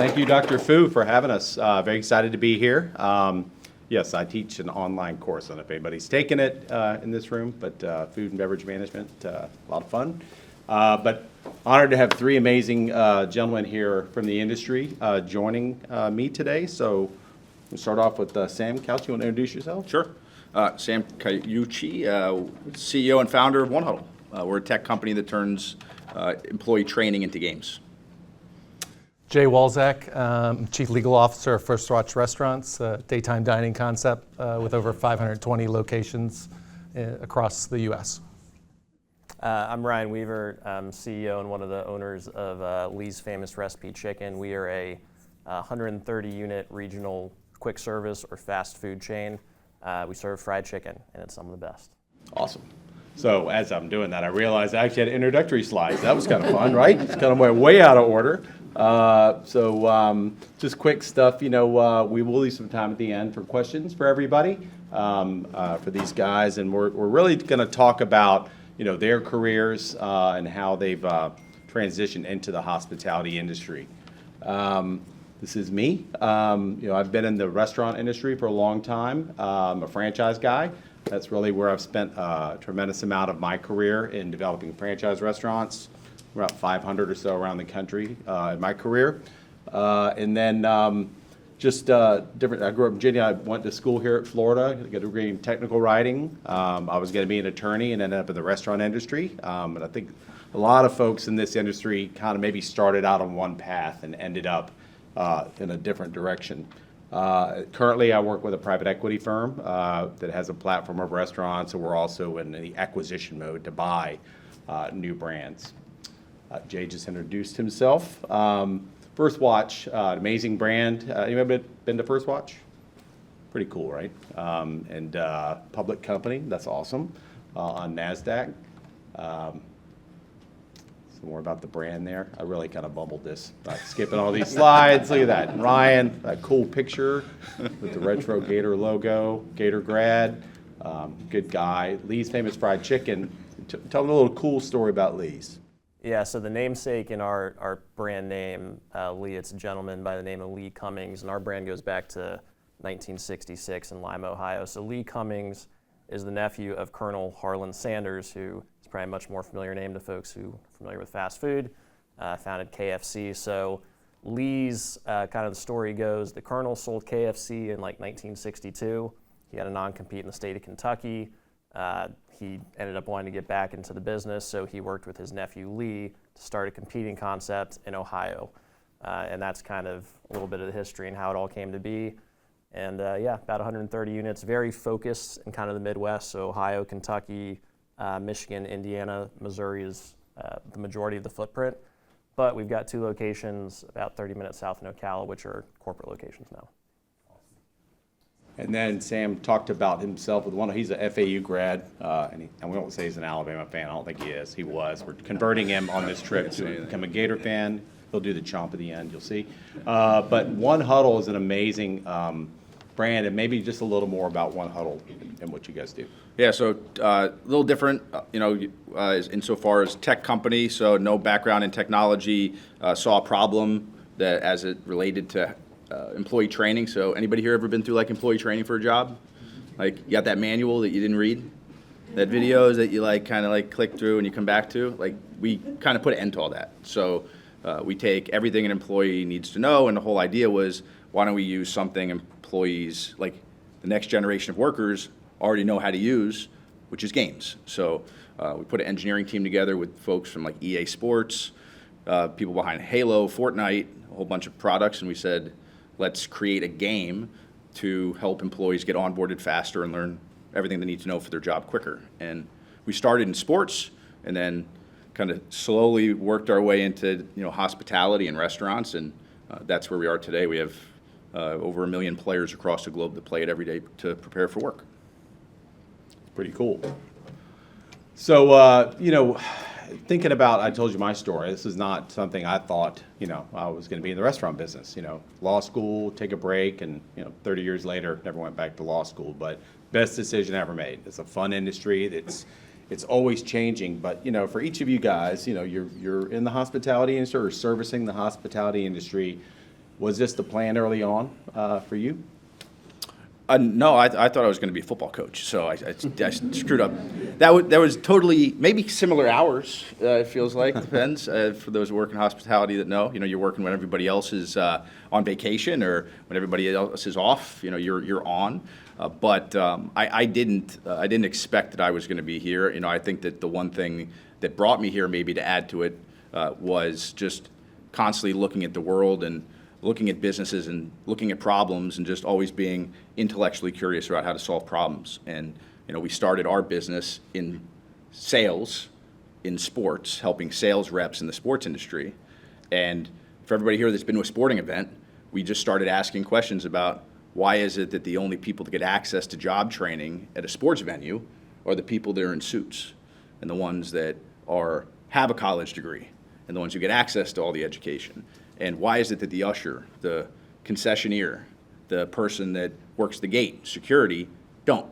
Thank you, Dr. Fu, for having us. Very excited to be here. Yes, I teach an online course. I don't know if anybody's taken it in this room, but food and beverage management, a lot of fun. But honored to have three amazing gentlemen here from the industry joining me today. So we'll start off with Sam Couch. You want to introduce yourself? Sure. Sam Caiucci, CEO and founder of One Huddle. We're a tech company that turns employee training into games. Jay Walzak, Chief Legal Officer of First Watch Restaurants, a daytime dining concept with over 520 locations across the U.S. I'm Ryan Weaver. I'm CEO and one of the owners of Lee's Famous Recipe Chicken. We are a 130-unit regional quick service or fast food chain. We serve fried chicken, and it's some of the best. Awesome. So as I'm doing that, I realized I actually had introductory slides. That was kind of fun, right? It's kind of way out of order. Just quick stuff, we will leave some time at the end for questions for everybody, for these guys. And we're really going to talk about, their careers and how they've transitioned into the hospitality industry. This is me. I've been in the restaurant industry for a long time. I'm a franchise guy. That's really where I've spent a tremendous amount of my career in developing franchise restaurants, about 500 or so around the country in my career. And then different, I grew up in Virginia. I went to school here at Florida, got a degree in technical writing. I was going to be an attorney and ended up in the restaurant industry. And I think a lot of folks in this industry kind of maybe started out on one path and ended up in a different direction. Currently, I work with a private equity firm that has a platform of restaurants, and we're also in the acquisition mode to buy new brands. Jay just introduced himself. First Watch, an amazing brand. You ever been to First Watch? Pretty cool, right? And public company, that's awesome, on NASDAQ. More about the brand there. I really kind of bumbled this by skipping all these slides. Look at that. Ryan, that cool picture with the retro Gator logo, Gator grad, good guy. Lee's Famous Fried Chicken. Tell them a little cool story about Lee's. Yeah, so the namesake in our brand name, Lee, it's a gentleman by the name of Lee Cummings, and our brand goes back to 1966 in Lima, Ohio. So Lee Cummings is the nephew of Colonel Harlan Sanders, who is probably a much more familiar name to folks who are familiar with fast food, founded KFC. So Lee's, kind of the story goes, the Colonel sold KFC in like 1962. He had a non-compete in the state of Kentucky. He ended up wanting to get back into the business, so he worked with his nephew Lee to start a competing concept in Ohio. And that's kind of a little bit of the history and how it all came to be. And about 130 units, very focused in kind of the Midwest, so Ohio, Kentucky, Michigan, Indiana, Missouri is the majority of the footprint. But we've got 2 locations about 30 minutes south in Ocala, which are corporate locations now. And then Sam talked about himself with one. He's a FAU grad, and we won't say he's an Alabama fan. I don't think he is. He was. We're converting him on this trip to become a Gator fan. He'll do the chomp at the end. You'll see. But One Huddle is an amazing brand, and maybe just a little more about One Huddle and what you guys do. Yeah, so a little different, insofar as tech company. So no background in technology. Saw a problem that as it related to employee training. So anybody here ever been through like employee training for a job? Like you got that manual that you didn't read? That videos that you kind of click through and you come back to? Like we kind of put an end to all that. So we take everything an employee needs to know, and the whole idea was, why don't we use something employees, like the next generation of workers, already know how to use, which is games. So we put an engineering team together with folks from like EA Sports, people behind Halo, Fortnite, a whole bunch of products, and we said, let's create a game to help employees get onboarded faster and learn everything they need to know for their job quicker. And we started in sports and then kind of slowly worked our way into hospitality and restaurants, and that's where we are today. We have over 1 million players across the globe that play it every day to prepare for work. Pretty cool. So, thinking about, I told you my story. This is not something I thought, I was going to be in the restaurant business. Law school, take a break, and 30 years later, never went back to law school. But best decision I ever made. It's a fun industry. It's always changing. But for each of you guys, you're in the hospitality industry or servicing the hospitality industry. Was this the plan early on for you? No, I thought I was going to be a football coach, so I screwed up. That was totally maybe similar hours. It feels like depends for those who work in hospitality that know. You're working when everybody else is on vacation or when everybody else is off. You're on. But I didn't expect that I was going to be here. I think that the one thing that brought me here, maybe to add to it, was just constantly looking at the world and looking at businesses and looking at problems and just always being intellectually curious about how to solve problems. And, we started our business in sales in sports, helping sales reps in the sports industry. And for everybody here that's been to a sporting event, we just started asking questions about why is it that the only people that get access to job training at a sports venue are the people that are in suits and the ones that have a college degree and the ones who get access to all the education. And why is it that the usher, the concessionaire, the person that works the gate, security, don't?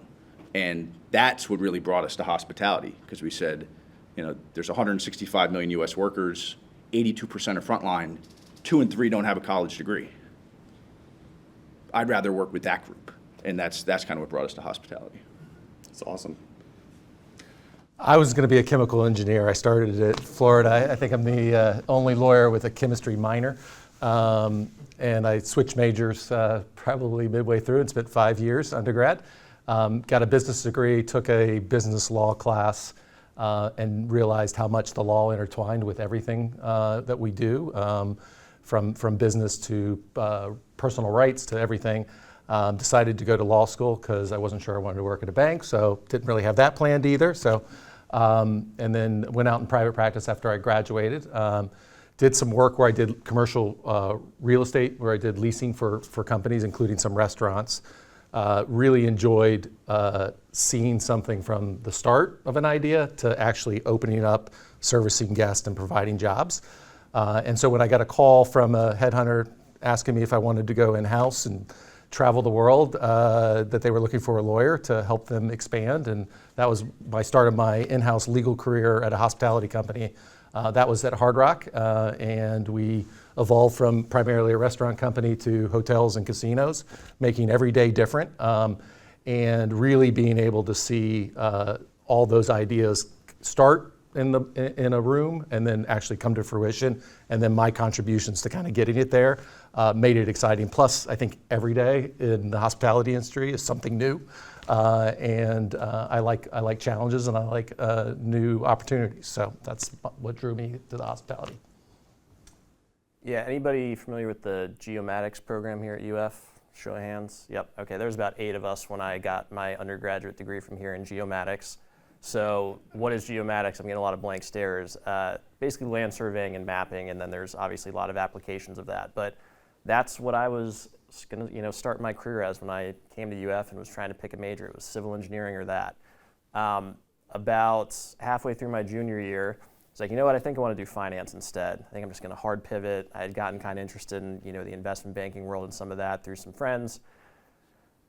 And that's what really brought us to hospitality, because we said, there's 165 million U.S. workers, 82% are frontline, 2 in 3 don't have a college degree. I'd rather work with that group, and that's kind of what brought us to hospitality. That's awesome. I was going to be a chemical engineer. I started at Florida. I think I'm the only lawyer with a chemistry minor. And I switched majors probably midway through and spent 5 years undergrad. Got a business degree, took a business law class, and realized how much the law intertwined with everything that we do, from business to personal rights to everything. Decided to go to law school because I wasn't sure I wanted to work at a bank, so didn't really have that planned either. So, and then went out in private practice after I graduated. Did some work where I did commercial real estate, where I did leasing for companies, including some restaurants. Really enjoyed seeing something from the start of an idea to actually opening up, servicing guests, and providing jobs. And so when I got a call from a headhunter asking me if I wanted to go in-house and travel the world, that they were looking for a lawyer to help them expand, and that was my start of my in-house legal career at a hospitality company. That was at Hard Rock, and we evolved from primarily a restaurant company to hotels and casinos, making every day different, and really being able to see all those ideas start in a room and then actually come to fruition, and then my contributions to kind of getting it there made it exciting. Plus, I think every day in the hospitality industry is something new, and I like challenges and I like new opportunities. So that's what drew me to the hospitality. Yeah, anybody familiar with the Geomatics program here at UF? Show of hands. Yep. Okay, there's about 8 of us when I got my undergraduate degree from here in geomatics. So what is geomatics? I'm getting a lot of blank stares. Basically land surveying and mapping, and then there's obviously a lot of applications of that. But that's what I was going to start my career as when I came to UF and was trying to pick a major. It was civil engineering or that. About halfway through my junior year, I was like, you know what, I think I want to do finance instead. I think I'm just going to hard pivot. I had gotten kind of interested in the investment banking world and some of that through some friends.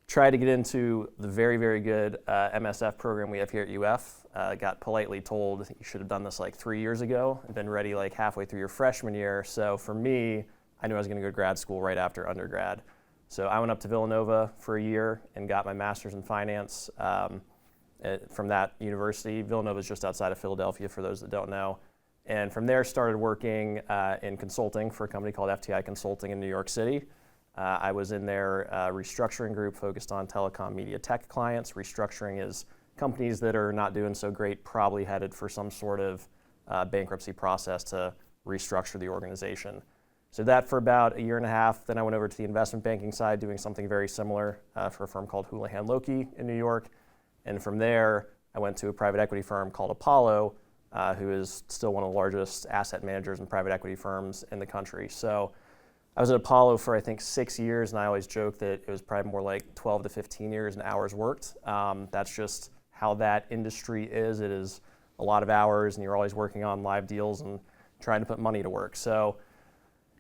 Tried to get into the very, very good MSF program we have here at UF. Got politely told you should have done this like 3 years ago and been ready like halfway through your freshman year. So for me, I knew I was going to go to grad school right after undergrad. So I went up to Villanova for a year and got my master's in finance from that university. Villanova is just outside of Philadelphia, for those that don't know. And from there, started working in consulting for a company called FTI Consulting in New York City. I was in their restructuring group focused on telecom media tech clients. Restructuring is companies that are not doing so great, probably headed for some sort of bankruptcy process to restructure the organization. So that for about a year and a half. Then I went over to the investment banking side, doing something very similar for a firm called Houlihan Lokey in New York. And from there, I went to a private equity firm called Apollo, who is still one of the largest asset managers and private equity firms in the country. So I was at Apollo for, I think, 6 years, and I always joke that it was probably more like 12 to 15 years in hours worked. That's just how that industry is. It is a lot of hours, and you're always working on live deals and trying to put money to work. So,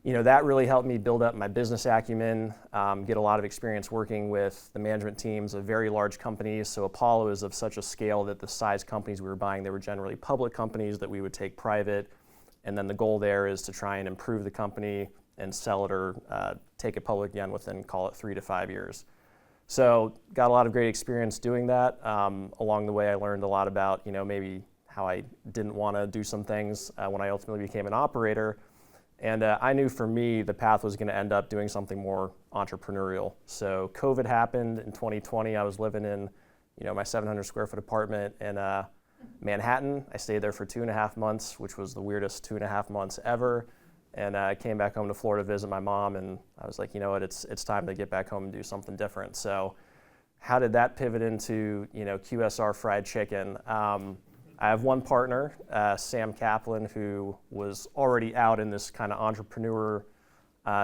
that really helped me build up my business acumen, get a lot of experience working with the management teams of very large companies. So Apollo is of such a scale that the size companies we were buying, they were generally public companies that we would take private. And then the goal there is to try and improve the company, and sell it or take it public again within, call it 3 to 5 years. So got a lot of great experience doing that. Along the way, I learned a lot about, maybe how I didn't want to do some things when I ultimately became an operator. And I knew for me, the path was going to end up doing something more entrepreneurial. So COVID happened in 2020. I was living in, my 700 square foot apartment in Manhattan. I stayed there for 2.5 months, which was the weirdest 2.5 months ever. And I came back home to Florida to visit my mom, and I was like, you know what, it's time to get back home and do something different. So how did that pivot into, QSR fried chicken? I have one partner, Sam Kaplan, who was already out in this kind of entrepreneur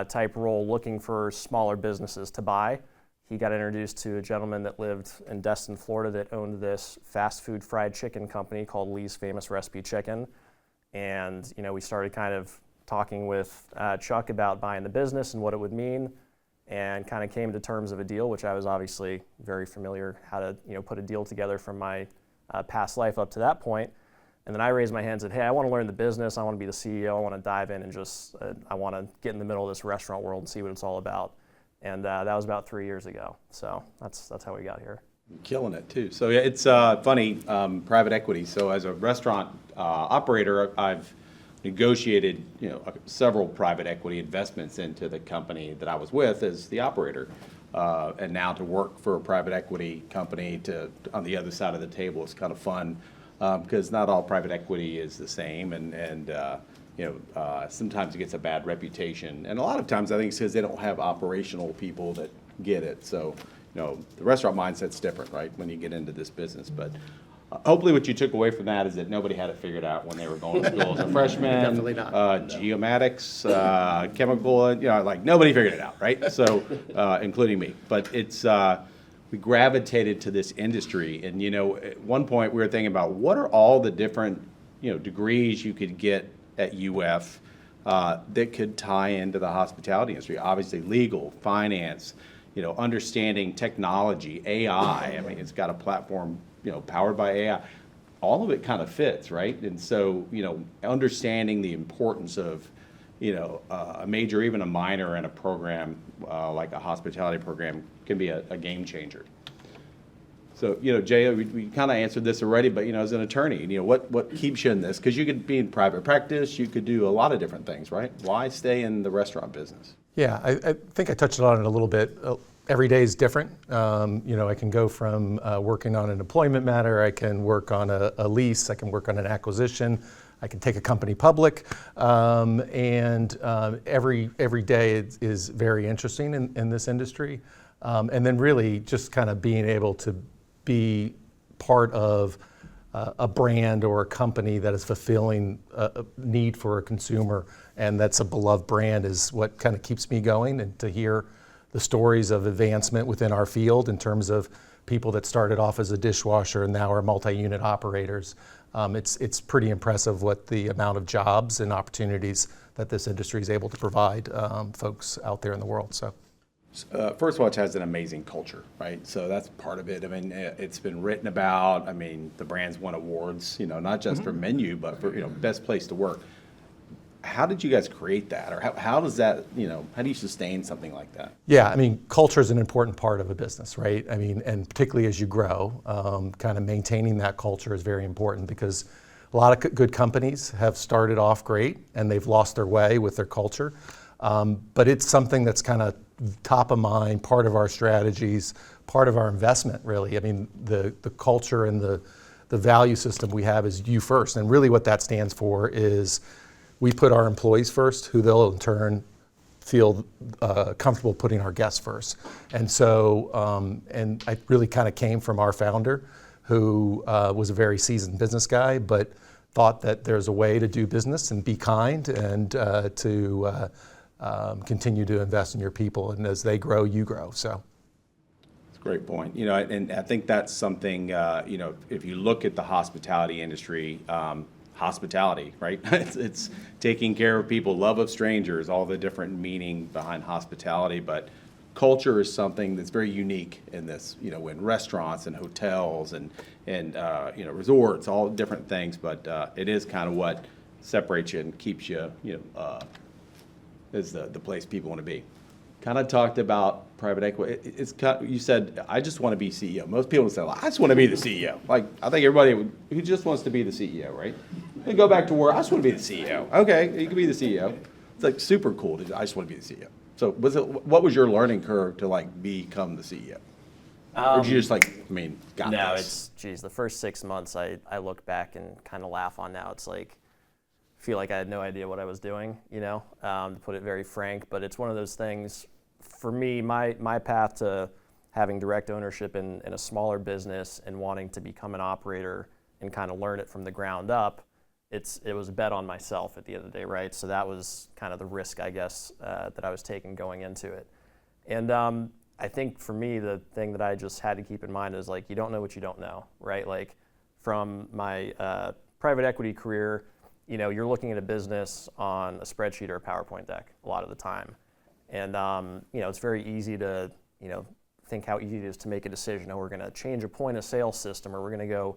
type role looking for smaller businesses to buy. He got introduced to a gentleman that lived in Destin, Florida, that owned this fast food fried chicken company called Lee's Famous Recipe Chicken. And, we started kind of talking with Chuck about buying the business and what it would mean, and kind of came to terms of a deal, which I was obviously very familiar how to put a deal together from my past life up to that point. And then I raised my hand and said, hey, I want to learn the business. I want to be the CEO. I want to dive in and just, I want to get in the middle of this restaurant world and see what it's all about. And that was about 3 years ago. So that's how we got here. Killing it too. So yeah, it's funny, private equity. So as a restaurant operator, I've negotiated, several private equity investments into the company that I was with as the operator. And now to work for a private equity company on the other side of the table is kind of fun, because not all private equity is the same, and sometimes it gets a bad reputation. And a lot of times I think it's because they don't have operational people that get it. So, the restaurant mindset's different, right, when you get into this business. But hopefully what you took away from that is that nobody had it figured out when they were going to school as a freshman. Definitely not. Geomatics, chemical, nobody figured it out, right? So, including me. But it's, we gravitated to this industry. And, at one point we were thinking about what are all the different, degrees you could get at UF that could tie into the hospitality industry. Obviously legal, finance, understanding technology, AI. I mean, it's got a platform, powered by AI. All of it kind of fits, right? And so, understanding the importance of, a major, even a minor in a program like a hospitality program can be a game changer. So, Jay, we kind of answered this already, but, as an attorney, what keeps you in this? Because you could be in private practice, you could do a lot of different things, right? Why stay in the restaurant business? Yeah, I think I touched on it a little bit. Every day is different. I can go from working on an employment matter, I can work on a lease, I can work on an acquisition, I can take a company public, and every day is very interesting in this industry. And then really just kind of being able to be part of a brand or a company that is fulfilling a need for a consumer, and that's a beloved brand, is what kind of keeps me going. And to hear the stories of advancement within our field in terms of people that started off as a dishwasher and now are multi-unit operators, it's pretty impressive what the amount of jobs and opportunities that this industry is able to provide folks out there in the world. So. First Watch has an amazing culture, right? So that's part of it. I mean, it's been written about. I mean, the brand's won awards, not just for menu, but for, best place to work. How did you guys create that? Or how does that, how do you sustain something like that? Yeah, I mean, culture is an important part of a business, right? I mean, and particularly as you grow, kind of maintaining that culture is very important, because a lot of good companies have started off great and they've lost their way with their culture. But it's something that's kind of top of mind, part of our strategies, part of our investment, really. I mean, the culture and the value system we have is you first. And really what that stands for is we put our employees first, who they'll in turn feel comfortable putting our guests first. And so, and I really kind of came from our founder, who was a very seasoned business guy, but thought that there's a way to do business and be kind and to continue to invest in your people, and as they grow, you grow. So, it's a great point. And I think that's something. If you look at the hospitality industry, hospitality, right? It's taking care of people, love of strangers, all the different meaning behind hospitality. But culture is something that's very unique in this. In restaurants and hotels and resorts, all different things. But it is kind of what separates you and keeps you, is the place people want to be. Kind of talked about private equity. You said, I just want to be CEO. Most people would say, well, I just want to be the CEO. Like, I think everybody who just wants to be the CEO, right? They go back to work, I just want to be the CEO. Okay, you can be the CEO. It's like super cool. I just want to be the CEO. So what was your learning curve to like become the CEO? Or did you just got No, this? the first 6 months I look back and kind of laugh on now. It's like, I feel like I had no idea what I was doing, to put it very frank. But it's one of those things, for me, my path to having direct ownership in a smaller business and wanting to become an operator and kind of learn it from the ground up, it was a bet on myself at the end of the day, right? So that was kind of the risk, I guess, that I was taking going into it. And I think for me, the thing that I just had to keep in mind is like, you don't know what you don't know, right? Like from my private equity career, you're looking at a business on a spreadsheet or a PowerPoint deck a lot of the time. And, it's very easy to, think how easy it is to make a decision. Oh, we're going to change a point of sale system, or we're going to go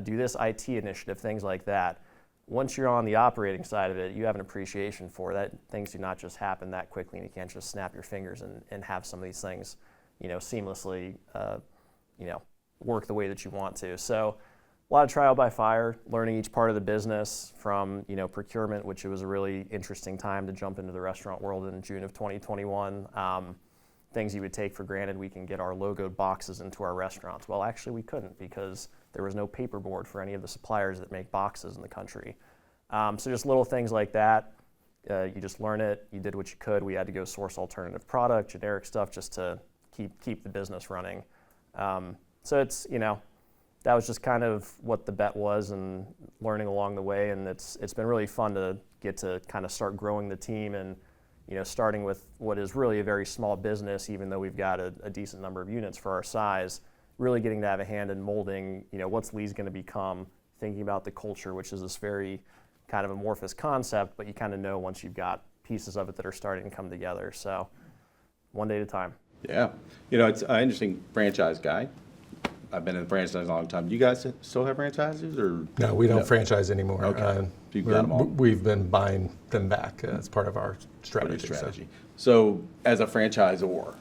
do this IT initiative, things like that. Once you're on the operating side of it, you have an appreciation for that. Things do not just happen that quickly, and you can't just snap your fingers and have some of these things, seamlessly, work the way that you want to. So a lot of trial by fire, learning each part of the business from, procurement, which it was a really interesting time to jump into the restaurant world in June of 2021. Things you would take for granted, we can get our logoed boxes into our restaurants. Well, actually we couldn't, because there was no paperboard for any of the suppliers that make boxes in the country. So just little things like that. You just learn it. You did what you could. We had to go source alternative product, generic stuff, just to keep the business running. So it's, that was just kind of what the bet was, and learning along the way. And it's been really fun to get to kind of start growing the team, and starting with what is really a very small business, even though we've got a decent number of units for our size, really getting to have a hand in molding, what's Lee's going to become, thinking about the culture, which is this very kind of amorphous concept, but you kind of know once you've got pieces of it that are starting to come together. So one day at a time. Yeah. It's an interesting franchise guy. I've been in franchise a long time. Do you guys still have franchises, or? No, we don't franchise anymore. Okay. You've got them all. We've been buying them back as part of our strategy. So as a franchisor,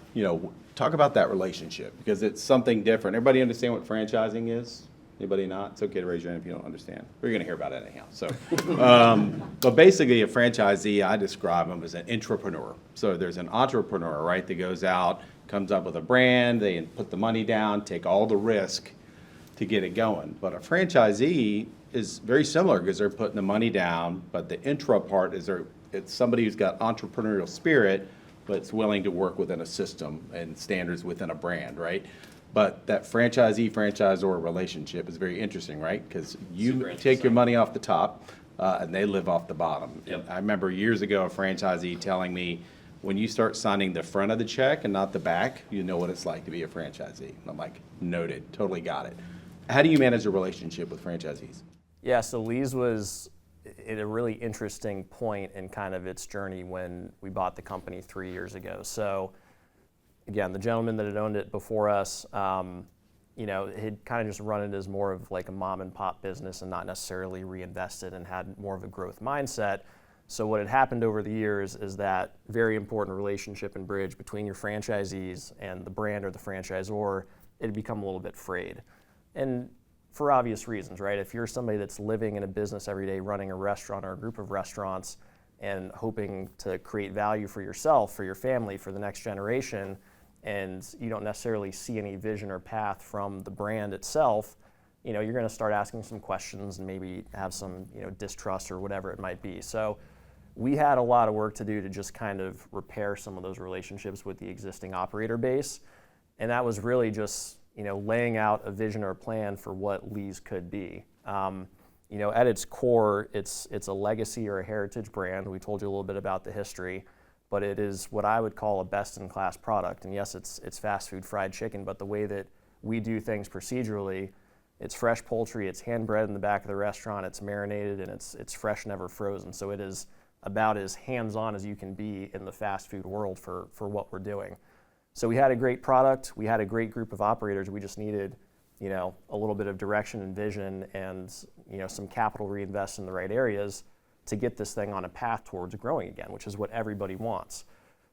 talk about that relationship, because it's something different. Everybody understand what franchising is? Anybody not? It's okay to raise your hand if you don't understand. We're going to hear about it anyhow. So, but basically a franchisee, I describe them as an entrepreneur. So there's an entrepreneur, right, that goes out, comes up with a brand, they put the money down, take all the risk to get it going. But a franchisee is very similar, because they're putting the money down, but the intra part is it's somebody who's got entrepreneurial spirit, but it's willing to work within a system and standards within a brand, right? But that franchisee-franchisor relationship is very interesting, right? Because you take your money off the top, and they live off the bottom. Yep. I remember years ago a franchisee telling me, when you start signing the front of the check and not the back, you know what it's like to be a franchisee. And I'm like, noted, totally got it. How do you manage a relationship with franchisees? Yeah, so Lee's was at a really interesting point in kind of its journey when we bought the company 3 years ago. So again, the gentleman that had owned it before us, had kind of just run it as more of like a mom and pop business and not necessarily reinvested, and had more of a growth mindset. So what had happened over the years is that very important relationship and bridge between your franchisees and the brand or the franchisor, it had become a little bit frayed. And for obvious reasons, right? If you're somebody that's living in a business every day, running a restaurant or a group of restaurants, and hoping to create value for yourself, for your family, for the next generation, and you don't necessarily see any vision or path from the brand itself, you're going to start asking some questions and maybe have some, distrust or whatever it might be. So we had a lot of work to do to just kind of repair some of those relationships with the existing operator base. And that was really just, laying out a vision or a plan for what Lee's could be. At its core, it's a legacy or a heritage brand. We told you a little bit about the history, but it is what I would call a best-in-class product. And yes, it's fast food fried chicken, but the way that we do things procedurally, it's fresh poultry, it's hand-bred in the back of the restaurant, it's marinated, and it's fresh, never frozen. So it is about as hands-on as you can be in the fast food world for what we're doing. So we had a great product, we had a great group of operators, we just needed, a little bit of direction and vision and, some capital reinvest in the right areas to get this thing on a path towards growing again, which is what everybody wants.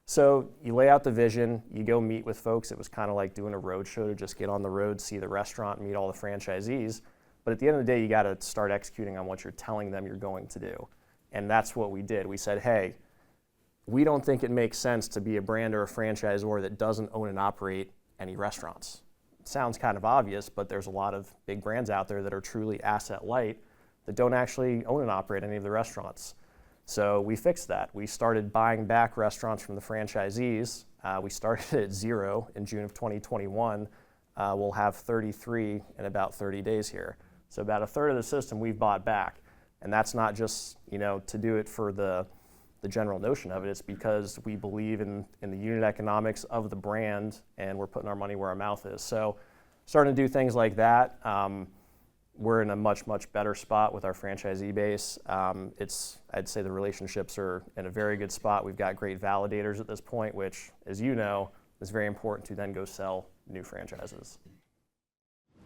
So you lay out the vision, you go meet with folks. It was kind of like doing a road show to just get on the road, see the restaurant, meet all the franchisees. But at the end of the day, you got to start executing on what you're telling them you're going to do. And that's what we did. We said, hey, we don't think it makes sense to be a brand or a franchisor that doesn't own and operate any restaurants. It sounds kind of obvious, but there's a lot of big brands out there that are truly asset light that don't actually own and operate any of the restaurants. So we fixed that. We started buying back restaurants from the franchisees. We started at 0 in June of 2021. We'll have 33 in about 30 days here. So about a third of the system we've bought back. And that's not just, to do it for the general notion of it. It's because we believe in the unit economics of the brand, and we're putting our money where our mouth is. So starting to do things like that. We're in a much, much better spot with our franchisee base. I'd say the relationships are in a very good spot. We've got great validators at this point, which, as you know, is very important to then go sell new franchises.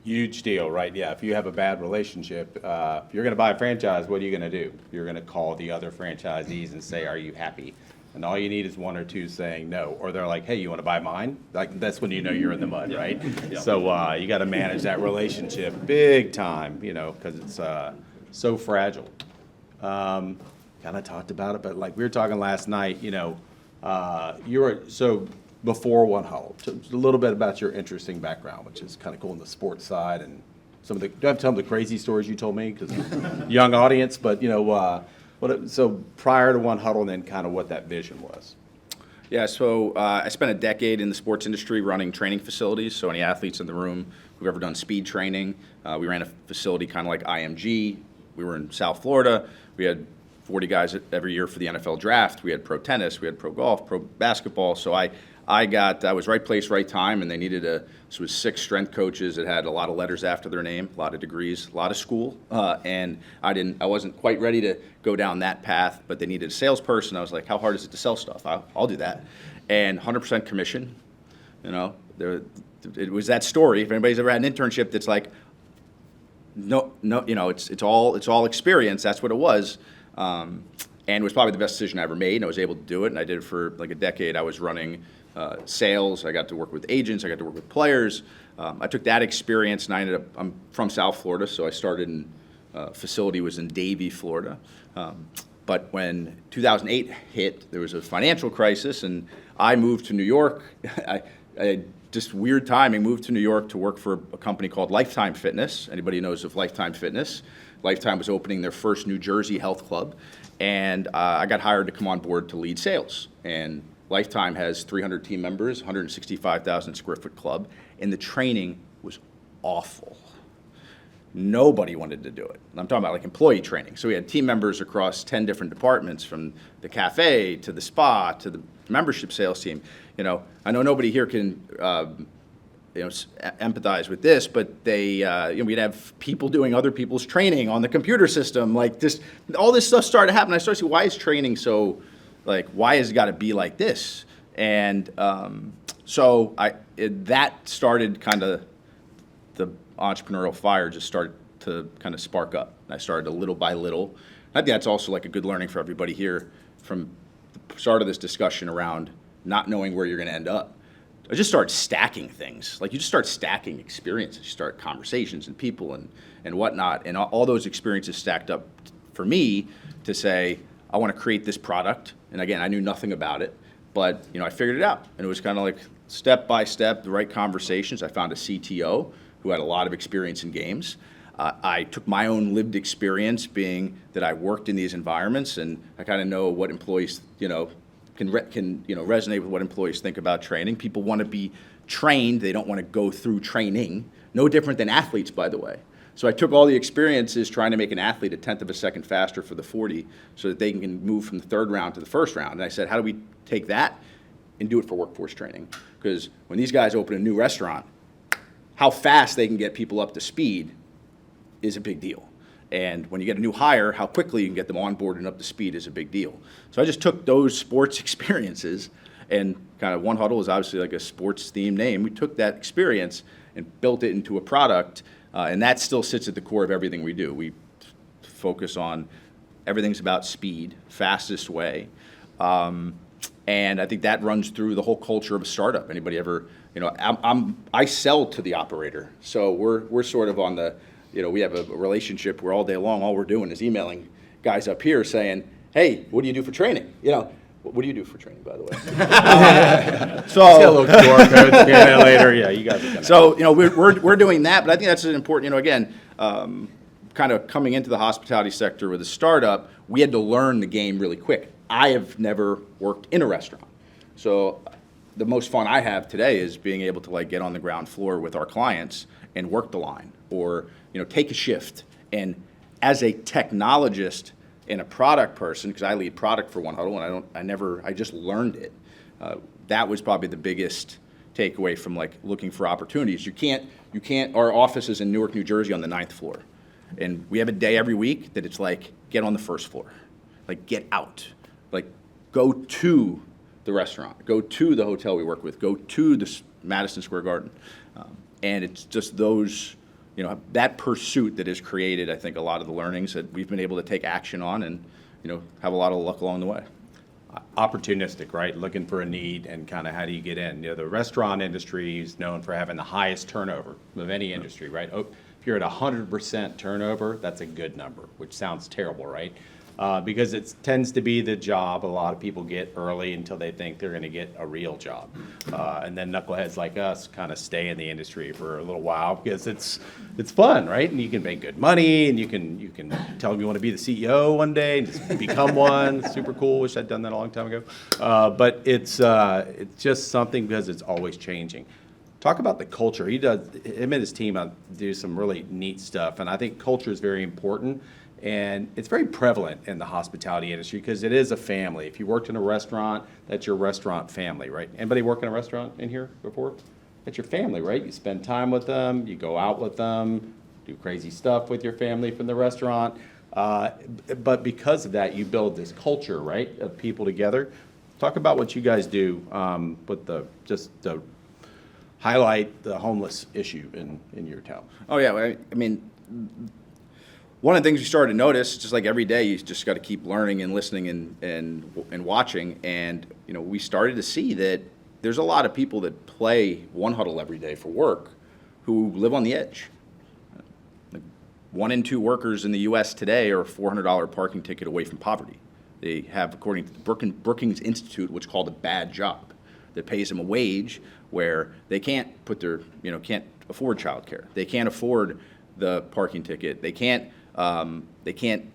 Huge deal, right? Yeah, if you have a bad relationship, if you're going to buy a franchise, what are you going to do? You're going to call the other franchisees and say, are you happy? And all you need is one or two saying no. Or they're like, hey, you want to buy mine? Like, that's when you know you're in the mud, right? Yeah. So you got to manage that relationship big time, because it's so fragile. Kind of talked about it, but like we were talking last night, so before One Huddle, a little bit about your interesting background, which is kind of cool on the sports side, and do I have to tell them the crazy stories you told me? Because young audience, but so prior to One Huddle, and then kind of what that vision was. Yeah, so I spent a decade in the sports industry running training facilities. So any athletes in the room who've ever done speed training, we ran a facility kind of like IMG. We were in South Florida. We had 40 guys every year for the NFL draft. We had pro tennis, we had pro golf, pro basketball. So I was right place, right time, and they needed this was 6 strength coaches that had a lot of letters after their name, a lot of degrees, a lot of school, and I wasn't quite ready to go down that path, but they needed a salesperson. I was like, how hard is it to sell stuff? I'll do that. And 100% commission, it was that story. If anybody's ever had an internship that's like, no, it's all experience. That's what it was. And it was probably the best decision I ever made, and I was able to do it, and I did it for like a decade. I was running sales. I got to work with agents. I got to work with players. I took that experience, and I'm from South Florida, so I started in, facility was in Davie, Florida. But when 2008 hit, there was a financial crisis, and I moved to New York. I just weird timing, moved to New York to work for a company called Lifetime Fitness. Anybody knows of Lifetime Fitness? Lifetime was opening their first New Jersey health club, and I got hired to come on board to lead sales. And Lifetime has 300 team members, 165,000 square foot club, and the training was awful. Nobody wanted to do it. I'm talking about like employee training. So we had team members across 10 different departments, from the cafe to the spa to the membership sales team. I know nobody here can empathize with this, but we'd have people doing other people's training on the computer system. Like this, all this stuff started to happen. I started to see, why is training so, why has it got to be like this? And so that started kind of, the entrepreneurial fire just started to kind of spark up. I started to little by little. I think that's also like a good learning for everybody here from the start of this discussion around not knowing where you're going to end up. I just start stacking things. Like, you just start stacking experiences. You start conversations and people and whatnot. And all those experiences stacked up for me to say, I want to create this product. And again, I knew nothing about it, but I figured it out. And it was kind of like step by step, the right conversations. I found a CTO who had a lot of experience in games. I took my own lived experience, being that I worked in these environments, and I kind of know what employees, can resonate with what employees think about training. People want to be trained. They don't want to go through training. No different than athletes, by the way. So I took all the experiences trying to make an athlete a 1/10 of a second faster for the 40 so that they can move from the 3rd round to the 1st round. And I said, how do we take that and do it for workforce training? Because when these guys open a new restaurant, how fast they can get people up to speed is a big deal. And when you get a new hire, how quickly you can get them on board and up to speed is a big deal. So I just took those sports experiences, and kind of One Huddle is obviously like a sports themed name. We took that experience and built it into a product, and that still sits at the core of everything we do. We focus on everything's about speed, fastest way. And I think that runs through the whole culture of a startup. Anybody ever, I sell to the operator. So we're sort of on the, we have a relationship where all day long, all we're doing is emailing guys up here saying, hey, what do you do for training? What do you do for training, by the way? Got a little QR code, scan that later. Yeah, you guys are gonna. So, we're doing that, but I think that's an important, again, kind of coming into the hospitality sector with a startup, we had to learn the game really quick. I have never worked in a restaurant. So the most fun I have today is being able to get on the ground floor with our clients and work the line or, take a shift. And as a technologist and a product person, because I lead product for One Huddle and I just learned it. That was probably the biggest takeaway from looking for opportunities. You can't, our office is in Newark, New Jersey on the 9th floor. And we have a day every week that it's get on the first floor, get out, go to the restaurant, go to the hotel we work with, go to the Madison Square Garden. And it's just those, that pursuit that has created, I think, a lot of the learnings that we've been able to take action on and, have a lot of luck along the way. Opportunistic, right? Looking for a need and kind of how do you get in? The restaurant industry is known for having the highest turnover of any industry, right? If you're at 100% turnover, that's a good number, which sounds terrible, right? Because it tends to be the job a lot of people get early until they think they're going to get a real job. And then knuckleheads like us kind of stay in the industry for a little while because it's fun, right? And you can make good money and you can tell them you want to be the CEO one day and just become one. It's super cool. Wish I'd done that a long time ago. But it's just something because it's always changing. Talk about the culture. Him and his team do some really neat stuff. And I think culture is very important. And it's very prevalent in the hospitality industry because it is a family. If you worked in a restaurant, that's your restaurant family, right? Anybody work in a restaurant in here before? That's your family, right? You spend time with them, you go out with them, do crazy stuff with your family from the restaurant. But because of that, you build this culture, right, of people together. Talk about what you guys do with to highlight the homeless issue in your town. Oh, yeah. I mean, one of the things we started to notice, just like every day, you just got to keep learning and listening and watching. And, we started to see that there's a lot of people that play One Huddle every day for work who live on the edge. 1 in 2 workers in the U.S. today are a $400 parking ticket away from poverty. They have, according to the Brookings Institute, what's called a bad job that pays them a wage where they can't can't afford childcare. They can't afford the parking ticket. They can't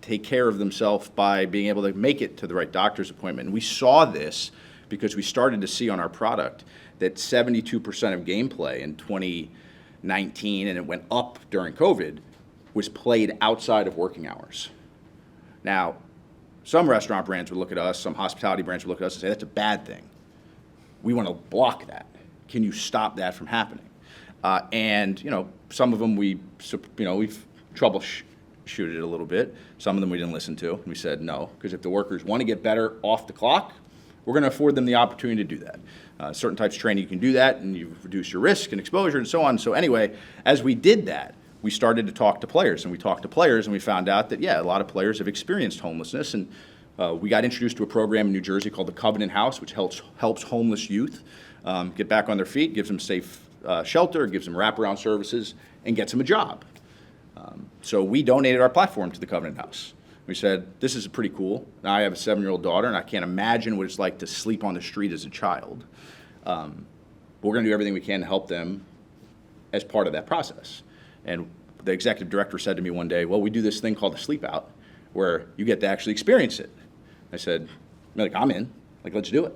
take care of themselves by being able to make it to the right doctor's appointment. And we saw this because we started to see on our product that 72% of gameplay in 2019, and it went up during COVID, was played outside of working hours. Now, some restaurant brands would look at us, some hospitality brands would look at us and say, that's a bad thing. We want to block that. Can you stop that from happening? And some of them we've troubleshooted it a little bit. Some of them we didn't listen to. We said no, because if the workers want to get better off the clock, we're going to afford them the opportunity to do that. Certain types of training, you can do that, and you reduce your risk and exposure and so on. So anyway, as we did that, we started to talk to players, and we talked to players, and we found out that, a lot of players have experienced homelessness, and we got introduced to a program in New Jersey called the Covenant House, which helps homeless youth get back on their feet, gives them safe shelter, gives them wraparound services, and gets them a job. So we donated our platform to the Covenant House. We said, this is pretty cool. Now I have a 7-year-old daughter, and I can't imagine what it's like to sleep on the street as a child. But we're going to do everything we can to help them as part of that process. And the executive director said to me one day, well, we do this thing called the Sleep Out, where you get to actually experience it. I said, I'm in. Let's do it.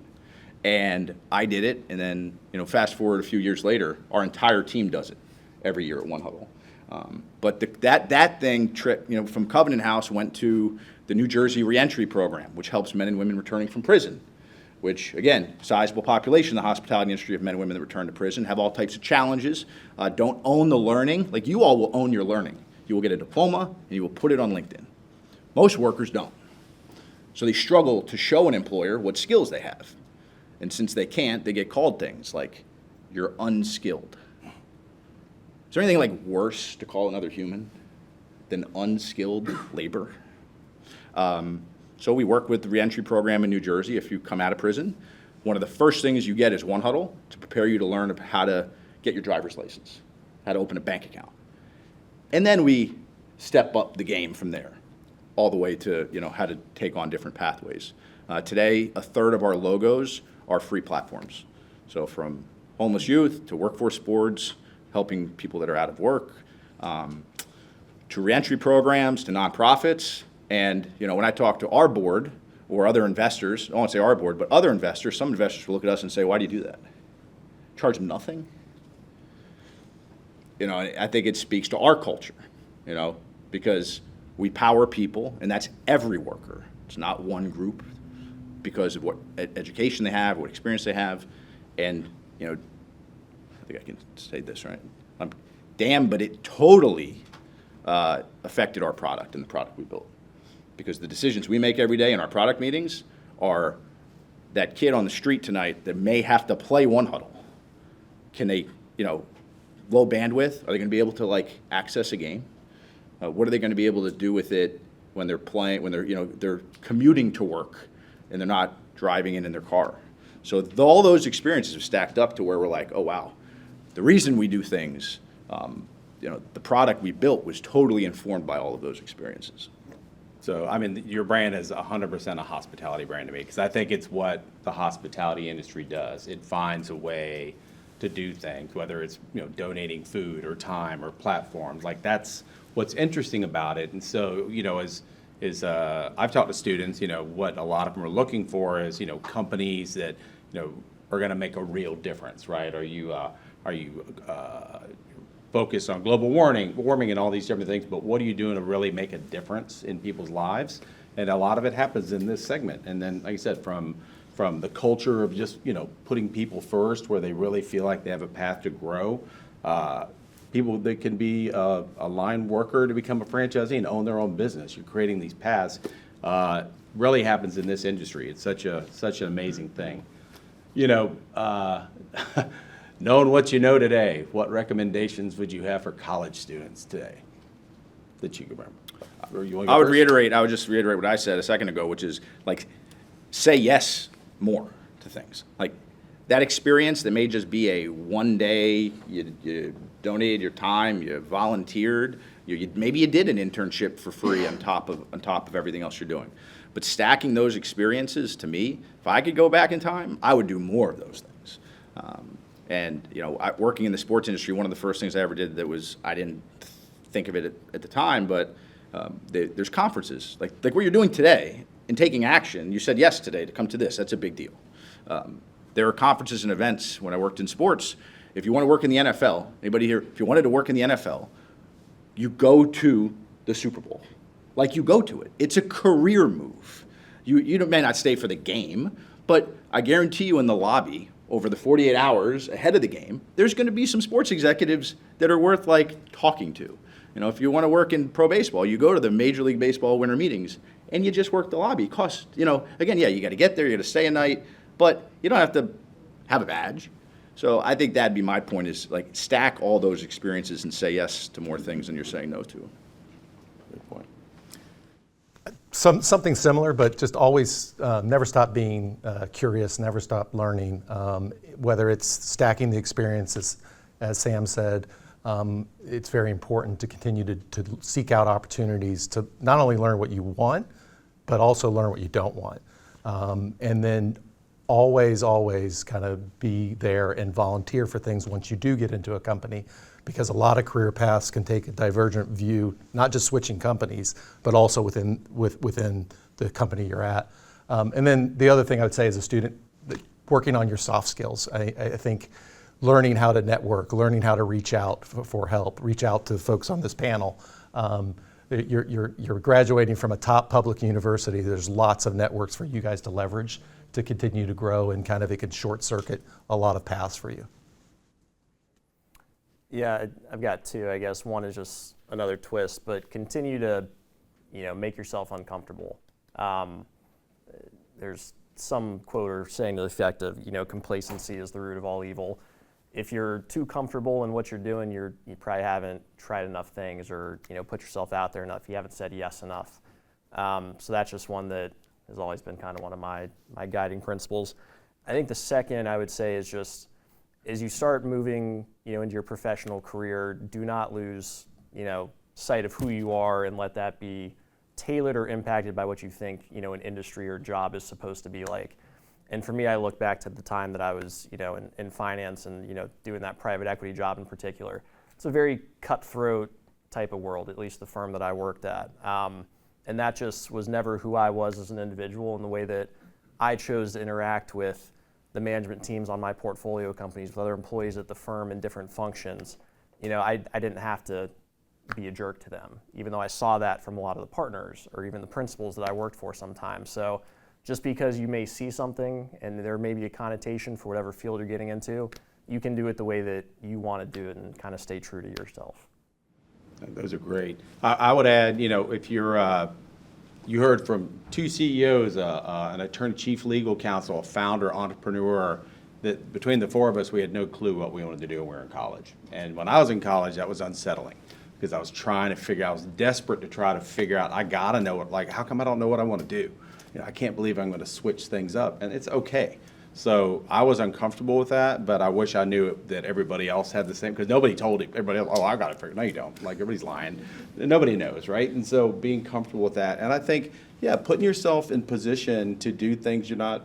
And I did it, and then, fast forward a few years later, our entire team does it every year at One Huddle. But that thing from Covenant House went to the New Jersey Reentry Program, which helps men and women returning from prison, which, again, sizable population in the hospitality industry of men and women that return to prison, have all types of challenges, don't own the learning. You all will own your learning. You will get a diploma, and you will put it on LinkedIn. Most workers don't. So they struggle to show an employer what skills they have. And since they can't, they get called things like, you're unskilled. Is there anything worse to call another human than unskilled labor? So we work with the reentry program in New Jersey. If you come out of prison, one of the first things you get is one huddle to prepare you to learn how to get your driver's license, how to open a bank account. And then we step up the game from there, all the way to how to take on different pathways. Today, a third of our logos are free platforms. So from homeless youth to workforce boards, helping people that are out of work, to reentry programs, to nonprofits. And when I talk to our board or other investors, I won't say our board, but other investors, some investors will look at us and say, why do you do that? Charge them nothing? I think it speaks to our culture, because we power people, and that's every worker. It's not one group because of what education they have, what experience they have. And, I think I can say this, right? Damn, but it totally affected our product and the product we built. Because the decisions we make every day in our product meetings are that kid on the street tonight that may have to play one huddle. Can they, low bandwidth, are they going to be able to access a game? What are they going to be able to do with it when they're playing, when they're commuting to work and they're not driving in their car? So all those experiences are stacked up to where we're like, oh wow, the reason we do things, the product we built was totally informed by all of those experiences. So, your brand is 100% a hospitality brand to me, because I think it's what the hospitality industry does. It finds a way to do things, whether it's, donating food or time or platforms. That's what's interesting about it. And so, I've talked to students, what a lot of them are looking for is, companies that, are going to make a real difference, right? Are you focused on global warming and all these different things, but what are you doing to really make a difference in people's lives? And a lot of it happens in this segment. And then, like I said, from the culture of just, putting people first, where they really feel like they have a path to grow, people that can be a line worker to become a franchisee and own their own business. You're creating these paths. Really happens in this industry. It's such an amazing thing. Knowing what you know today, what recommendations would you have for college students today that you can remember? I would just reiterate what I said a second ago, which is say yes more to things. That experience that may just be a one day, you donated your time, you volunteered, maybe you did an internship for free on top of everything else you're doing. But stacking those experiences, to me, if I could go back in time, I would do more of those things. And working in the sports industry, one of the first things I ever did I didn't think of it at the time, but there's conferences like what you're doing today and taking action. You said yes today to come to this. That's a big deal. There are conferences and events when I worked in sports. If you want to work in the NFL, anybody here, if you wanted to work in the NFL, you go to the Super Bowl. You go to it. It's a career move. You may not stay for the game, but I guarantee you in the lobby, over the 48 hours ahead of the game, there's going to be some sports executives that are worth talking to. If you want to work in pro baseball, you go to the Major League Baseball winter meetings and you just work the lobby. It costs, again, yeah, you got to get there, you got to stay a night, but you don't have to have a badge. So I think that'd be my point, is stack all those experiences and say yes to more things than you're saying no to. Good point. Something similar, but just always never stop being curious, never stop learning, whether it's stacking the experiences, as Sam said. It's very important to continue to seek out opportunities to not only learn what you want, but also learn what you don't want. And then always kind of be there and volunteer for things once you do get into a company, because a lot of career paths can take a divergent view, not just switching companies, but also within the company you're at. And then the other thing I would say as a student, working on your soft skills. I think learning how to network, learning how to reach out for help, reach out to folks on this panel. You're graduating from a top public university. There's lots of networks for you guys to leverage to continue to grow, and kind of it can short circuit a lot of paths for you. Yeah, I've got two, I guess. One is just another twist, but continue to, make yourself uncomfortable. There's some quote or saying to the effect of, complacency is the root of all evil. If you're too comfortable in what you're doing, you probably haven't tried enough things, or put yourself out there enough. You haven't said yes enough. So that's just one that has always been kind of one of my guiding principles. I think the second I would say is just as you start moving, into your professional career, do not lose, sight of who you are and let that be tailored or impacted by what you think, an industry or job is supposed to be like. And for me, I look back to the time that I was, in finance and, doing that private equity job in particular. It's a very cutthroat type of world, at least the firm that I worked at. And that just was never who I was as an individual, and the way that I chose to interact with the management teams on my portfolio companies, with other employees at the firm in different functions. I didn't have to be a jerk to them, even though I saw that from a lot of the partners or even the principals that I worked for sometimes. So just because you may see something and there may be a connotation for whatever field you're getting into, you can do it the way that you want to do it and kind of stay true to yourself. Those are great. I would add, if you're, you heard from two CEOs, an attorney, chief legal counsel, a founder, entrepreneur, that between the four of us, we had no clue what we wanted to do when we were in college. And when I was in college, that was unsettling because I was trying to figure out, I was desperate to try to figure out, I got to know it, like, how come I don't know what I want to do? I can't believe I'm going to switch things up, and it's okay. So I was uncomfortable with that, but I wish I knew that everybody else had the same, because nobody told everybody else, oh, I got it figured. No, you don't. Like, everybody's lying. Nobody knows, right? And so being comfortable with that. And I think, putting yourself in position to do things you don't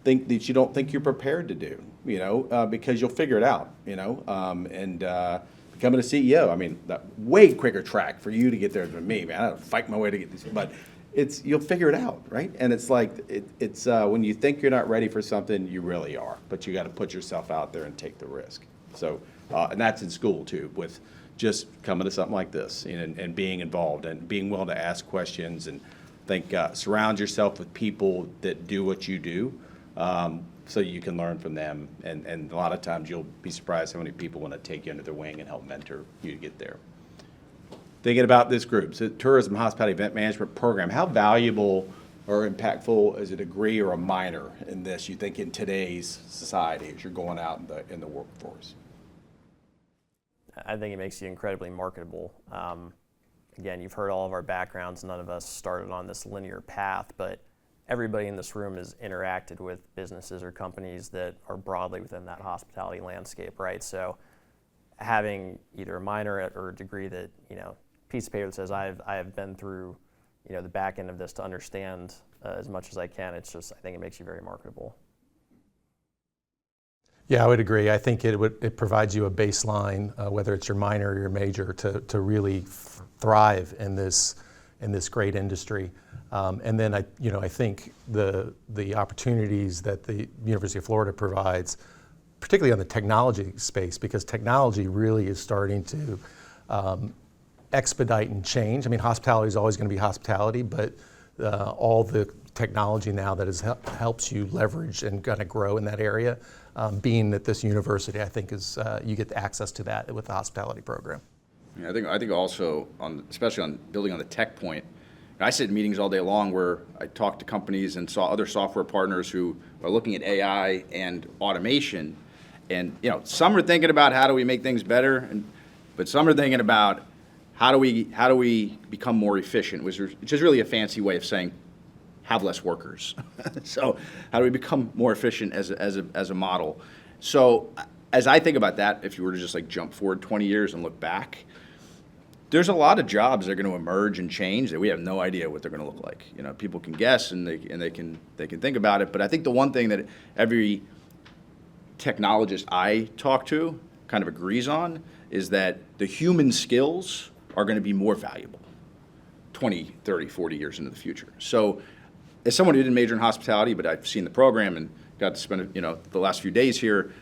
think you're prepared to do, because you'll figure it out, becoming a CEO, I mean, that way quicker track for you to get there than me, man. I had to fight my way to get this, but you'll figure it out, right? And it's like, it's when you think you're not ready for something, you really are, but you got to put yourself out there and take the risk. So, and that's in school too, with just coming to something like this and being involved and being willing to ask questions, and surround yourself with people that do what you do, so you can learn from them. And a lot of times you'll be surprised how many people want to take you under their wing and help mentor you to get there. Thinking about this group, so tourism, hospitality, event management program, how valuable or impactful is a degree or a minor in this, you think, in today's society as you're going out in the workforce? I think it makes you incredibly marketable. Again, you've heard all of our backgrounds. None of us started on this linear path, but everybody in this room has interacted with businesses or companies that are broadly within that hospitality landscape, right? So having either a minor or a degree that, piece of paper that says I have been through, the back end of this to understand as much as I can, I think it makes you very marketable. Yeah, I would agree. I think it provides you a baseline, whether it's your minor or your major, to really thrive in this great industry. And then I think the opportunities that the University of Florida provides, particularly on the technology space, because technology really is starting to expedite and change. I mean, hospitality is always going to be hospitality, but all the technology now that helps you leverage and kind of grow in that area, being at this university, I think is you get access to that with the hospitality program. Yeah, I think also especially on building on the tech point. I sit in meetings all day long where I talk to companies and saw other software partners who are looking at AI and automation, and some are thinking about how do we make things better, but some are thinking about how do we become more efficient, which is really a fancy way of saying have less workers. So how do we become more efficient as a model? So as I think about that, if you were to just like jump forward 20 years and look back, there's a lot of jobs that are going to emerge and change that we have no idea what they're going to look like. People can guess and they can think about it. But I think the one thing that every technologist I talk to kind of agrees on is that the human skills are going to be more valuable 20, 30, 40 years into the future. So as someone who didn't major in hospitality, but I've seen the program and got to spend the last few days here,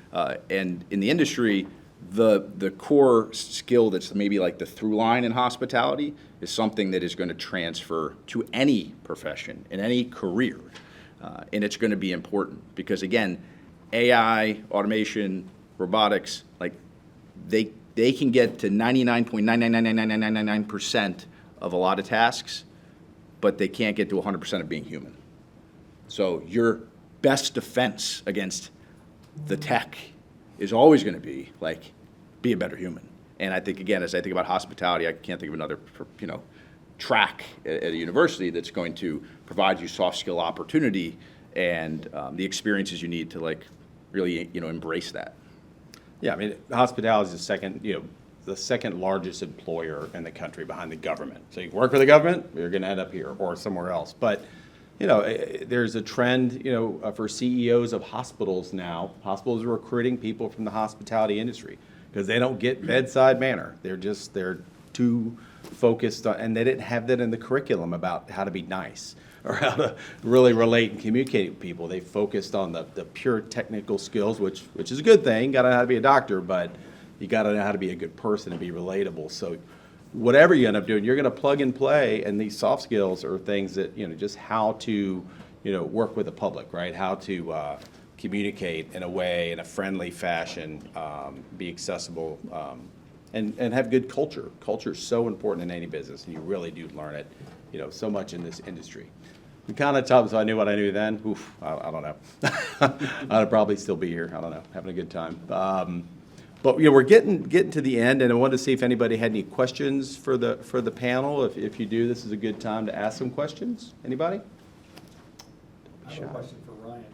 and in the industry, the core skill that's maybe like the through line in hospitality is something that is going to transfer to any profession, in any career. And it's going to be important because, again, AI, automation, robotics, like they can get to 99.9999999% of a lot of tasks, but they can't get to 100% of being human. So your best defense against the tech is always going to be be a better human. And I think, again, as I think about hospitality, I can't think of another track at a university that's going to provide you soft skill opportunity and the experiences you need to like really embrace that. Yeah, I mean, hospitality is the second largest employer in the country behind the government. So you work for the government, you're going to end up here or somewhere else. But there's a trend, for CEOs of hospitals now. Hospitals are recruiting people from the hospitality industry because they don't get bedside manner. They're too focused on, and they didn't have that in the curriculum about how to be nice or how to really relate and communicate with people. They focused on the pure technical skills, which is a good thing. Got to know how to be a doctor, but you got to know how to be a good person and be relatable. So whatever you end up doing, you're going to plug and play, and these soft skills are things that, just how to, work with the public, right? How to communicate in a friendly fashion, be accessible, and have good culture. Culture is so important in any business, and you really do learn it, so much in this industry. We kind of tough, so I knew what I knew then. Oof, I don't know. I'd probably still be here. I don't know, having a good time. But we're getting to the end, and I wanted to see if anybody had any questions for the panel. If you do, this is a good time to ask some questions. Anybody? I have a question for Ryan.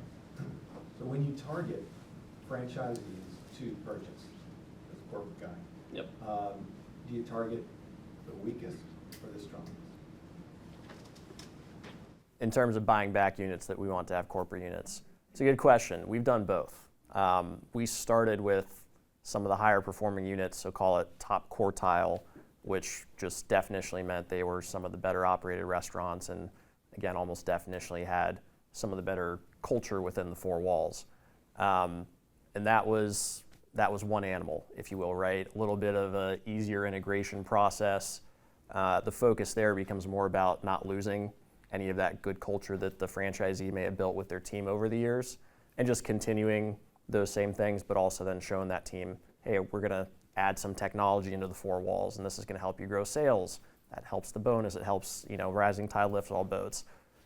So when you target franchisees to purchase, as a corporate guy, Yep. Do you target the weakest or the strongest? In terms of buying back units that we want to have corporate units, it's a good question. We've done both. We started with some of the higher performing units, so call it top quartile, which just definitionally meant they were some of the better operated restaurants, and again, almost definitionally had some of the better culture within the four walls. And that was one animal, if you will, right? A little bit of an easier integration process. The focus there becomes more about not losing any of that good culture that the franchisee may have built with their team over the years, and just continuing those same things, but also then showing that team, hey, we're going to add some technology into the four walls, and this is going to help you grow sales. That helps the bonus. It helps, rising tide lifts all boats.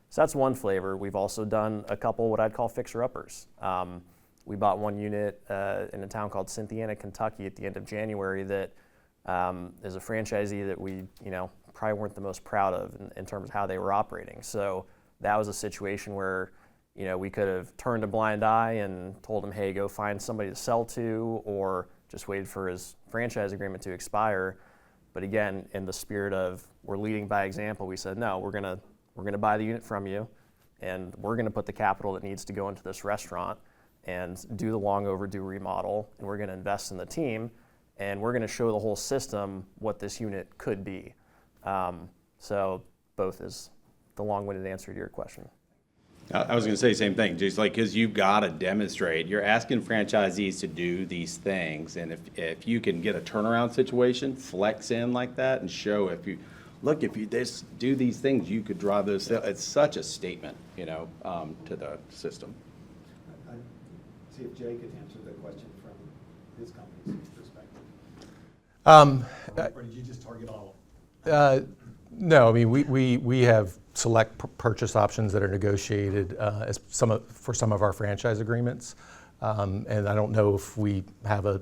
So that's one flavor. We've also done a couple what I'd call fixer-uppers. We bought one unit in a town called Cynthiana, Kentucky at the end of January that is a franchisee that we, probably weren't the most proud of in terms of how they were operating. So that was a situation where, we could have turned a blind eye and told him, hey, go find somebody to sell to, or just waited for his franchise agreement to expire. But again, in the spirit of we're leading by example, we said, no, we're gonna buy the unit from you, and we're gonna put the capital that needs to go into this restaurant and do the long overdue remodel, and we're gonna invest in the team, and we're gonna show the whole system what this unit could be. So both is the long-winded answer to your question. I was going to say the same thing, just like, because you've got to demonstrate. You're asking franchisees to do these things, and if you can get a turnaround situation, flex in like that, and show if you just do these things, you could drive those sales. It's such a statement, to the system. I'd see if Jay could answer the question from his company's perspective. Or did you just target all of them? No, I mean, we have select purchase options that are negotiated for some of our franchise agreements. And I don't know if we have a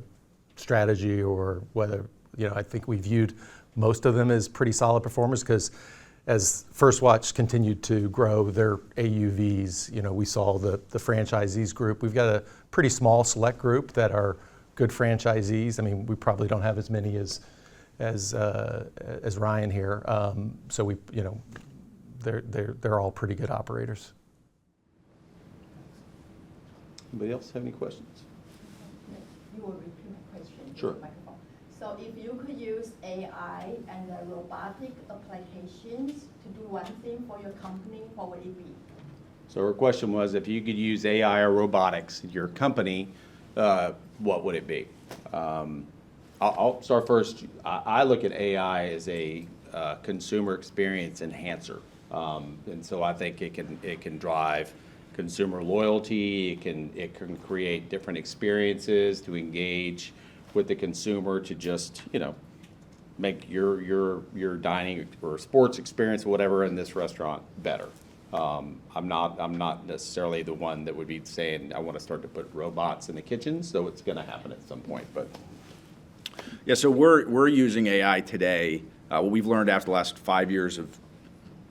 strategy or whether, I think we viewed most of them as pretty solid performers, because as First Watch continued to grow their AUVs, we saw the franchisees group. We've got a pretty small select group that are good franchisees. I mean, we probably don't have as many as Ryan here. So we, they're all pretty good operators. Anybody else have any questions? You will repeat my question. Sure. Microphone. So if you could use AI and robotic applications to do one thing for your company, what would it be? So her question was, if you could use AI or robotics in your company, what would it be? I'll start first. I look at AI as a consumer experience enhancer, and so I think it can drive consumer loyalty. It can create different experiences to engage with the consumer, to just make your dining or sports experience or whatever in this restaurant better. I'm not necessarily the one that would be saying I want to start to put robots in the kitchen, so it's going to happen at some point, but. Yeah, so we're using AI today What we've learned after the last 5 years of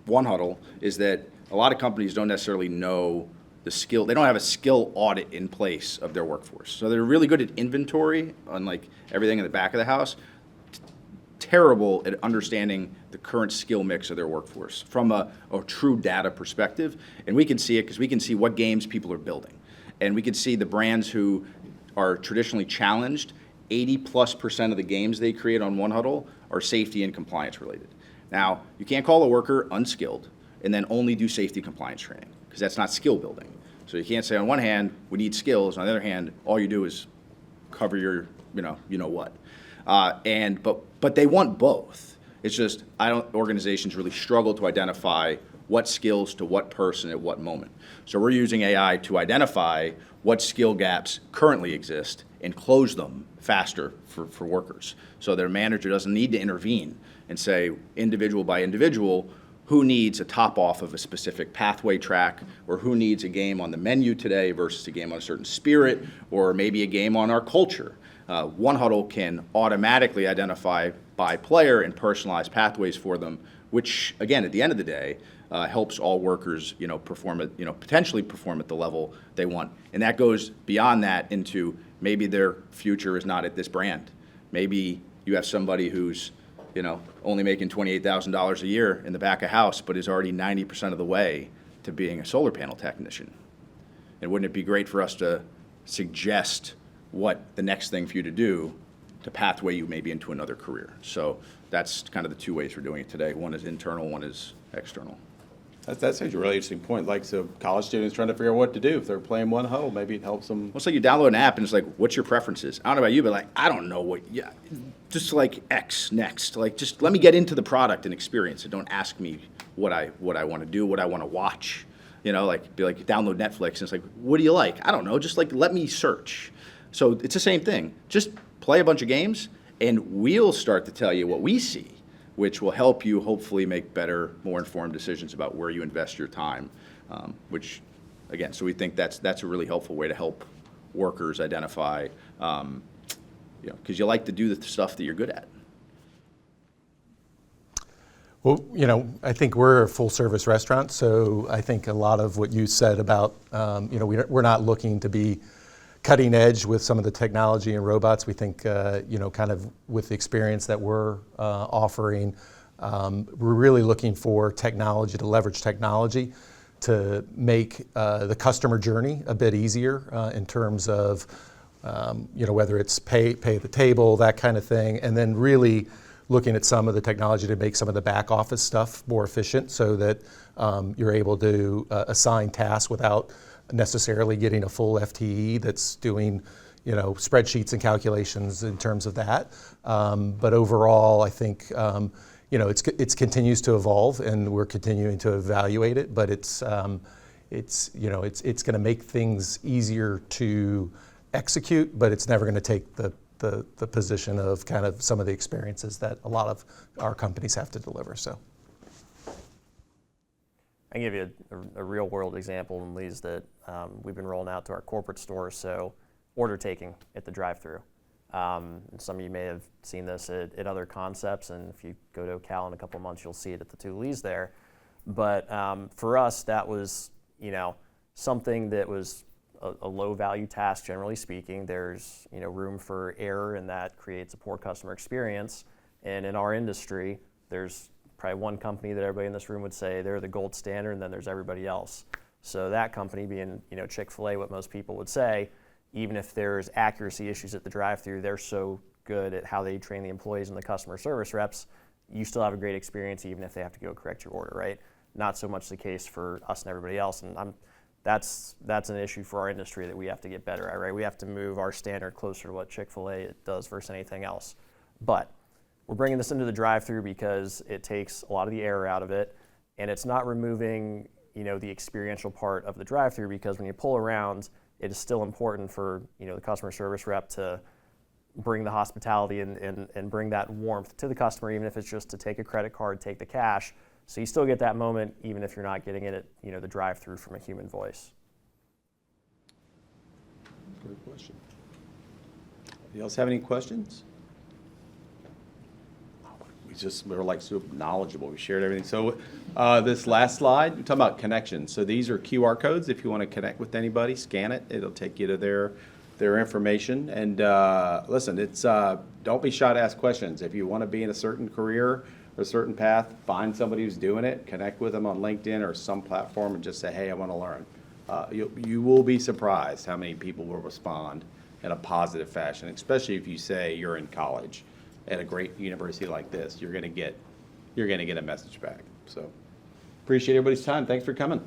One Huddle is that a lot of companies don't necessarily know the skill. They don't have a skill audit in place of their workforce. So they're really good at inventory on like everything in the back of the house. Terrible at understanding the current skill mix of their workforce from a true data perspective. And we can see it because we can see what games people are building. And we can see the brands who are traditionally challenged, 80+% of the games they create on One Huddle are safety and compliance related. Now, you can't call a worker unskilled and then only do safety compliance training because that's not skill building. So you can't say on one hand, we need skills, on the other hand, all you do is cover your, you know what. But they want both. It's just organizations really struggle to identify what skills to what person at what moment. So we're using AI to identify what skill gaps currently exist and close them faster for workers. So their manager doesn't need to intervene and say individual by individual, who needs a top off of a specific pathway track, or who needs a game on the menu today versus a game on a certain spirit, or maybe a game on our culture. One Huddle can automatically identify by player and personalize pathways for them, which, again, at the end of the day, helps all workers, perform at, potentially perform at the level they want. And that goes beyond that into maybe their future is not at this brand. Maybe you have somebody who's, only making $28,000 a year in the back of house, but is already 90% of the way to being a solar panel technician. And wouldn't it be great for us to suggest what the next thing for you to do to pathway you maybe into another career? So that's kind of the two ways we're doing it today. One is internal, one is external. That's a really interesting point. Like, so college students trying to figure out what to do. If they're playing One Huddle, maybe it helps them. Well, it's like you download an app and it's like, what's your preferences? I don't know about you, but like, I don't know just like X next. Like, just let me get into the product and experience it. Don't ask me what I want to do, what I want to watch. Be like download Netflix and it's like, what do you like? I don't know. Just like, let me search. So it's the same thing. Just play a bunch of games and we'll start to tell you what we see, which will help you hopefully make better, more informed decisions about where you invest your time, which, again, so we think that's a really helpful way to help workers identify, because you like to do the stuff that you're good at. Well, I think we're a full-service restaurant, so I think a lot of what you said about, we're not looking to be cutting edge with some of the technology and robots. We think, kind of with the experience that we're offering, we're really looking for technology, to leverage technology to make the customer journey a bit easier in terms of, whether it's pay at the table, that kind of thing, and then really looking at some of the technology to make some of the back office stuff more efficient so that you're able to assign tasks without necessarily getting a full FTE that's doing, spreadsheets and calculations in terms of that. But overall, I think, it continues to evolve, and we're continuing to evaluate it. But it's going to make things easier to execute, but it's never going to take the position of kind of some of the experiences that a lot of our companies have to deliver. So. I can give you a real world example in Lee's that we've been rolling out to our corporate stores. So order taking at the drive-thru. And some of you may have seen this at other concepts, and if you go to Cal in a couple months, you'll see it at the two Lee's there. But for us, that was something that was a low value task, generally speaking. There's room for error, and that creates a poor customer experience. And in our industry, there's probably one company that everybody in this room would say they're the gold standard, and then there's everybody else. So that company being, Chick-fil-A, what most people would say, even if there's accuracy issues at the drive-thru, they're so good at how they train the employees and the customer service reps, you still have a great experience even if they have to go correct your order, right? Not so much the case for us and everybody else, and that's an issue for our industry that we have to get better at, right? We have to move our standard closer to what Chick-fil-A does versus anything else. But we're bringing this into the drive-thru because it takes a lot of the error out of it, and it's not removing, the experiential part of the drive-thru, because when you pull around, it is still important for, the customer service rep to bring the hospitality and bring that warmth to the customer, even if it's just to take a credit card, take the cash. So you still get that moment, even if you're not getting it at, the drive-thru from a human voice. Great question. Anybody else have any questions? we're like super knowledgeable. We shared everything. So this last slide, we're talking about connections. So these are QR codes. If you want to connect with anybody, scan it. It'll take you to their information. And listen, it's don't be shy to ask questions. If you want to be in a certain career or a certain path, find somebody who's doing it. Connect with them on LinkedIn or some platform and just say, hey, I want to learn. You will be surprised how many people will respond in a positive fashion, especially if you say you're in college at a great university like this. You're going to get a message back. So appreciate everybody's time. Thanks for coming.